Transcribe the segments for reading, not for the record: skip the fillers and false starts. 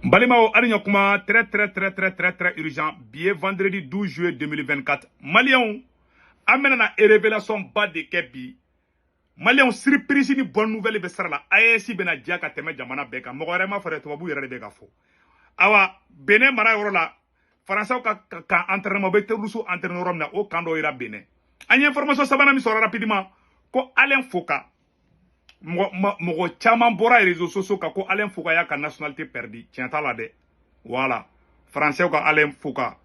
Balimao Arignokuma, très urgent. Billet vendredi 12 juillet 2024. Maliens, amène une révélation bas de Kebi. Maliens, surprise ni bonne nouvelle besara. AEC bena diaka teme jamana beka. Mogorema fere tuwabu yere beka fo. Awa, bene mara yorola. Français ka entraînement bete rusu entraîneur na o kando ira bene. Anya information sabana mi sora rapidement. Ko Alain Foka. Mogo chaman bora réseaux sociaux ka ko Alain Foka ya ka nationalité perdu. Tiens ta la de. Voilà. Français ka Alain Foka.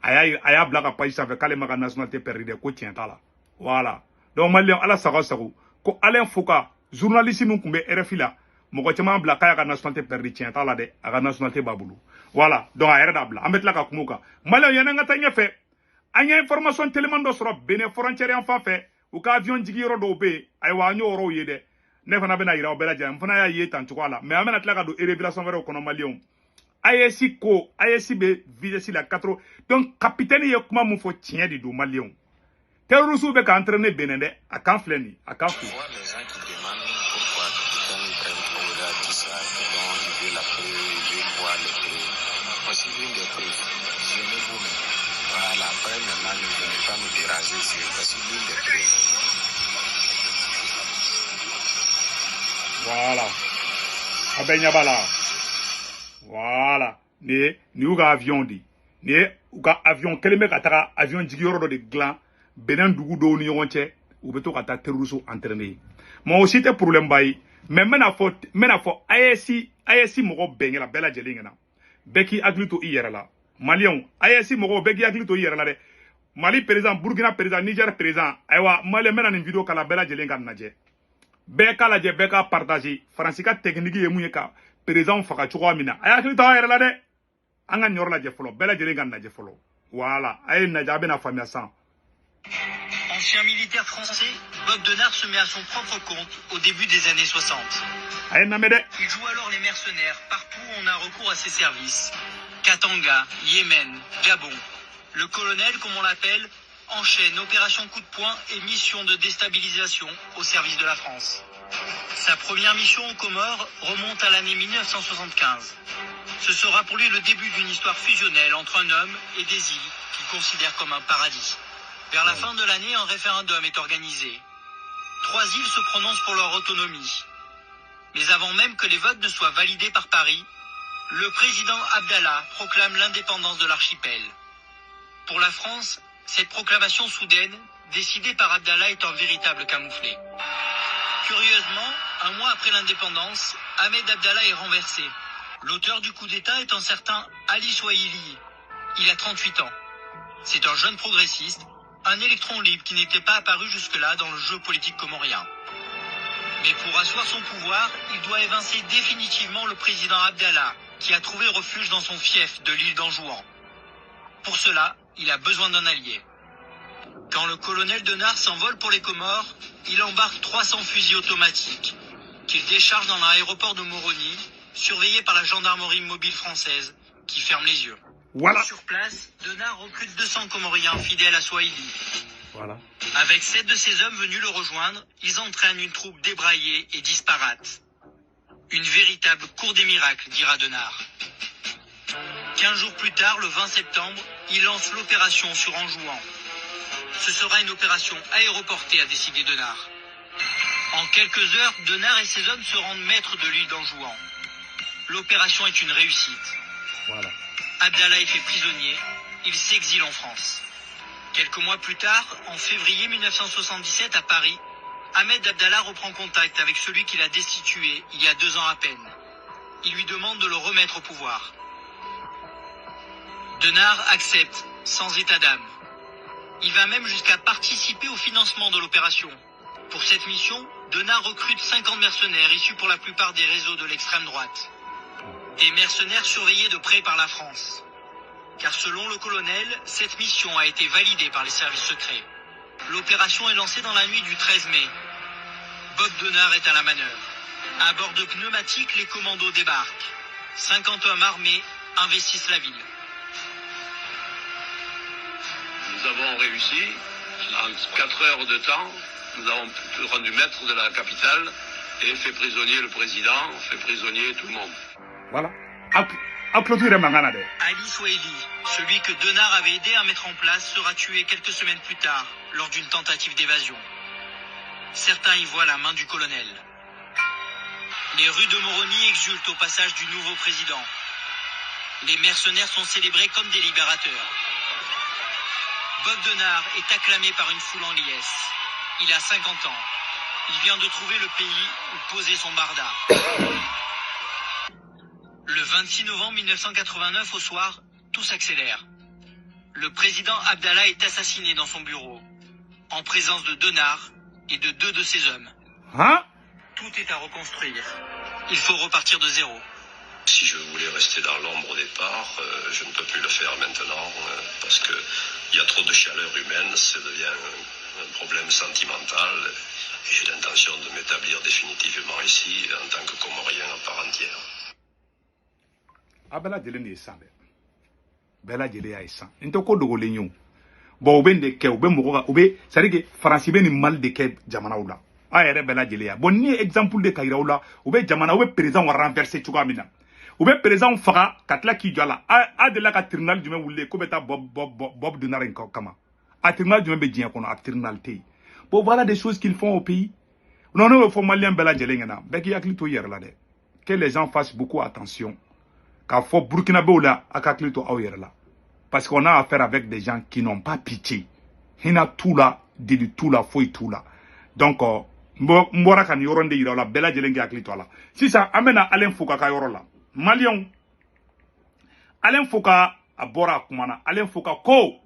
Aya blaga page ça fait kale maka nationalité perdu de ko tiens ta la. Voilà. Donc malien ala sago sago ko Alain Foka journaliste nous kumbe RFI la. Mogo chaman blaga ya ka nationalité perdu tiens ta la de. Aga nationalité babulu. Voilà. Donc a dabla. Amet la ka kumuka. Malien yana ngata nyefe. Anya information tellement do soro bene frontière en fa fait. Ou ka avion jigi yoro do be ay wa nyoro yede ne fana bena ira obela jam fana ya ye tan tukwala mais amena tlaka do révélation vero kono malion AEC ko AEC be videsi la 4 donc capitaine ye kuma mu fo tien di do malion terrorisme be ka entraîner benende a kan fleni a kan fu Voilà. Abenya bala. Voilà. Ni uga avion di. Ni uga avion keleme kataka avion jigiyoro do de glan benen dugu do ni yonche ou beto kata terrorisme entraîner. Moi aussi te problème bay. Mais mena fo AEC mogo benye la bela jelingena. Beki aglito iyera la. Malion AEC mogo beki aglito iyera la de. Mali président, Burkina président, Niger président. Aywa Mali mena ni vidéo kala bela jelinga naje. Beka la je beka partager. Francika technique ye mouye ka président faka choko amina. Aya kli tawa yere la de. Anga nyor la je folo. Bela jelinga naje folo. Voilà. Aye naja be na famille sans. Ancien militaire français, Bob Denard se met à son propre compte au début des années 60. Aye namede. Il joue alors les mercenaires partout où on a recours à ses services. Katanga, Yémen, Gabon. Le colonel, comme on l'appelle, enchaîne opération coup de poing et mission de déstabilisation au service de la France. Sa première mission aux Comores remonte à l'année 1975. Ce sera pour lui le début d'une histoire fusionnelle entre un homme et des îles qu'il considère comme un paradis. Vers la fin de l'année, un référendum est organisé. 3 îles se prononcent pour leur autonomie. Mais avant même que les votes ne soient validés par Paris, le président Abdallah proclame l'indépendance de l'archipel. Pour la France, cette proclamation soudaine, décidée par Abdallah, est un véritable camouflet. Curieusement, un mois après l'indépendance, Ahmed Abdallah est renversé. L'auteur du coup d'État est un certain Ali Swahili. Il a 38 ans. C'est un jeune progressiste, un électron libre qui n'était pas apparu jusque-là dans le jeu politique comorien. Mais pour asseoir son pouvoir, il doit évincer définitivement le président Abdallah, qui a trouvé refuge dans son fief de l'île d'Anjouan. Pour cela, il a besoin d'un allié. Quand le colonel Denard s'envole pour les Comores, il embarque 300 fusils automatiques, qu'il décharge dans l'aéroport de Moroni, surveillé par la gendarmerie mobile française, qui ferme les yeux. Voilà. Sur place, Denard recrute 200 Comoriens fidèles à Swahili. Voilà. Avec 7 de ses hommes venus le rejoindre, ils entraînent une troupe débraillée et disparate. Une véritable cour des miracles, dira Denard. 15 jours plus tard, le 20 septembre, il lance l'opération sur Anjouan. Ce sera une opération aéroportée, a décidé Denard. En quelques heures, Denard et ses hommes se rendent maîtres de l'île d'Anjouan. L'opération est une réussite. Voilà. Abdallah est fait prisonnier. Il s'exile en France. Quelques mois plus tard, en février 1977 à Paris, Ahmed Abdallah reprend contact avec celui qu'il a destitué il y a 2 ans à peine. Il lui demande de le remettre au pouvoir. Denard accepte, sans état d'âme. Il va même jusqu'à participer au financement de l'opération. Pour cette mission, Denard recrute 50 mercenaires issus pour la plupart des réseaux de l'extrême droite. Des mercenaires surveillés de près par la France. Car selon le colonel, cette mission a été validée par les services secrets. L'opération est lancée dans la nuit du 13 mai. Bob Denard est à la manœuvre. À bord de pneumatiques, les commandos débarquent. 50 hommes armés investissent la ville. Nous avons réussi, en 4 heures de temps, nous avons rendu maître de la capitale et fait prisonnier le président, fait prisonnier tout le monde. Voilà. Ali Swahili, celui que Denard avait aidé à mettre en place, sera tué quelques semaines plus tard lors d'une tentative d'évasion. Certains y voient la main du colonel. Les rues de Moroni exultent au passage du nouveau président. Les mercenaires sont célébrés comme des libérateurs. Bob Denard est acclamé par une foule en liesse. Il a 50 ans. Il vient de trouver le pays où poser son barda. Le 26 novembre 1989 au soir, tout s'accélère. Le président Abdallah est assassiné dans son bureau, en présence de Denard et de 2 de ses hommes. Hein? Tout est à reconstruire. Il faut repartir de zéro. Si je voulais rester dans l'ombre au départ, je ne peux plus le faire maintenant, parce qu'il y a trop de chaleur humaine, ça devient un problème sentimental, et j'ai l'intention de m'établir définitivement ici en tant que Comorien à part entière. Abela jele ne san be bela jele ya san into ko dogo lenyo bo be de ke be mo ko be sari ke France be ni mal de ke jamana wula a yere bela jele ya bon ni exemple de kayira wula be jamana be président wa renverser tuga mina be président faga katla ki jala a de la ka tribunal jume wulle ko be ta bob de narin kama a tribunal jume be dien kono a tribunal te bon voilà des choses qu'ils font au pays non non faut malien bela jele ngena be ki yakli to yer la de que les gens fassent beaucoup attention. Quand faut Burkina Boula akaklito awyerla parce qu'on a affaire avec des gens qui n'ont pas pitié. Hina tout là, dit tout là, foi tout là. Donc mbora kan yoronde yira la bela jelengi aklito la. Si ça amena Alain Fouka ka yorola. Malion Alain Fouka abora kumana Alain Fouka ko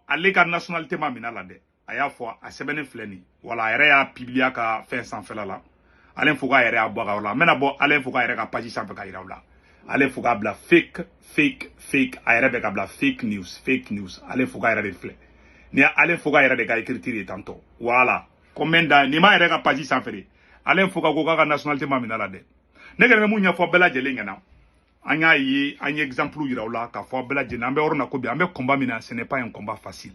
alega nationalité mamina la de. Aya fois a sebene fleni. Wala yere ya publier ka fin sans fela la. Alain Fouka yere abora la. Mena bo Alain Fouka yere ka page sans ka yira la. Alain Fouka bla fake ayere ka bla fake news Alain Fouka yere reflet ni Alain Fouka yere de ka écriture tantôt voilà combien ni ma yere ka page sans faire Alain Fouka ko ka nationalité mamina la de ne gele mu nya fo bela jele ngena anya yi anya exemple yira la ka fo bela jele ambe orona ko bi ambe combat mina ce n'est pas un combat facile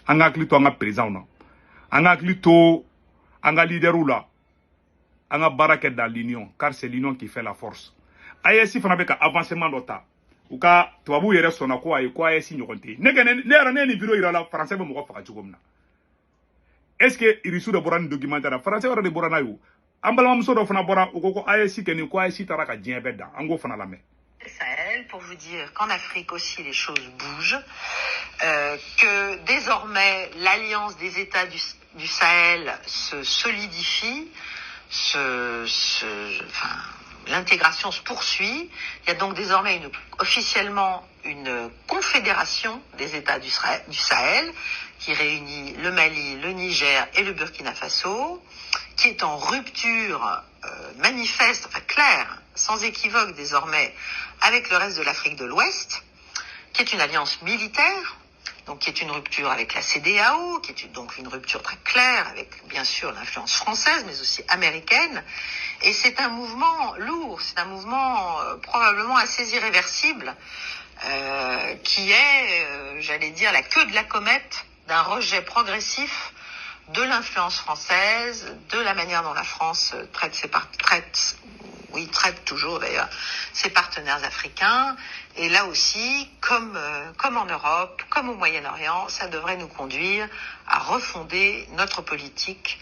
anga klito anga président no anga klito anga leader la anga baraka dans l'union car c'est l'union qui fait la force. AEC fana be ka avancement dota u ka tubabu yere sona ko ay ko AEC nyokonte ne era ne ni bureau ira la français be mo ko faka chugomna est-ce que irisu de boran documentaire français wara de borana yu ambala mamso do fana bora u ko AEC ken ko AEC taraka dien bedda ango fana la me Sahel pour vous dire qu'en Afrique aussi les choses bougent, que désormais l'alliance des États du Sahel se solidifie, l'intégration se poursuit. Il y a donc désormais officiellement une confédération des États du Sahel qui réunit le Mali, le Niger et le Burkina Faso, qui est en rupture manifeste, enfin claire, sans équivoque désormais, avec le reste de l'Afrique de l'Ouest, qui est une alliance militaire, donc qui est une rupture avec la CEDEAO, qui est donc une rupture très claire avec bien sûr l'influence française, mais aussi américaine. Et c'est un mouvement lourd, c'est un mouvement probablement assez irréversible, qui est, j'allais dire, la queue de la comète d'un rejet progressif de l'influence française, de la manière dont la France traite toujours d'ailleurs ses partenaires africains. Et là aussi, comme en Europe, comme au Moyen-Orient, ça devrait nous conduire à refonder notre politique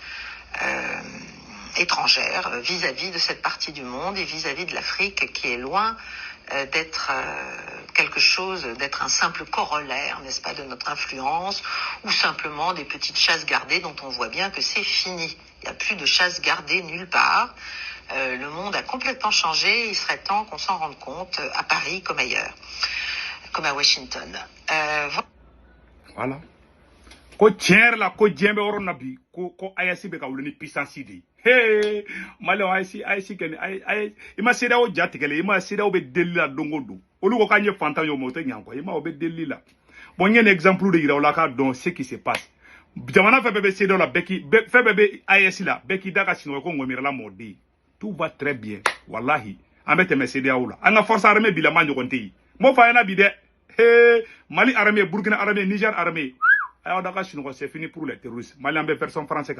étrangère vis-à-vis de cette partie du monde et vis-à-vis de l'Afrique qui est loin d'être quelque chose, d'être un simple corollaire, n'est-ce pas, de notre influence, ou simplement des petites chasses gardées dont on voit bien que c'est fini. Il n'y a plus de chasses gardées nulle part. Le monde a complètement changé. Il serait temps qu'on s'en rende compte à Paris comme ailleurs, comme à Washington. Voilà. Ko tiens la ko djembe oro nabi ko ayasi be ka wulni puissance di hey malo ayasi ken ay ima sida o jatikele ima sida o be delila dongodo olu ko kanye fanta yo moto nyanko ima o be delila bon yen exemple de ira la ka don ce qui se passe jamana fe bebe sida la beki fe bebe ayasi la beki daka sino ko ngomira la modi tout va très bien wallahi ambete me sida ola anga force armée bila ma nyokonte mo fa yana bi de hey Mali armée Burkina armée Niger armée. Alors, c'est fini pour les terroristes. Malien, personne français,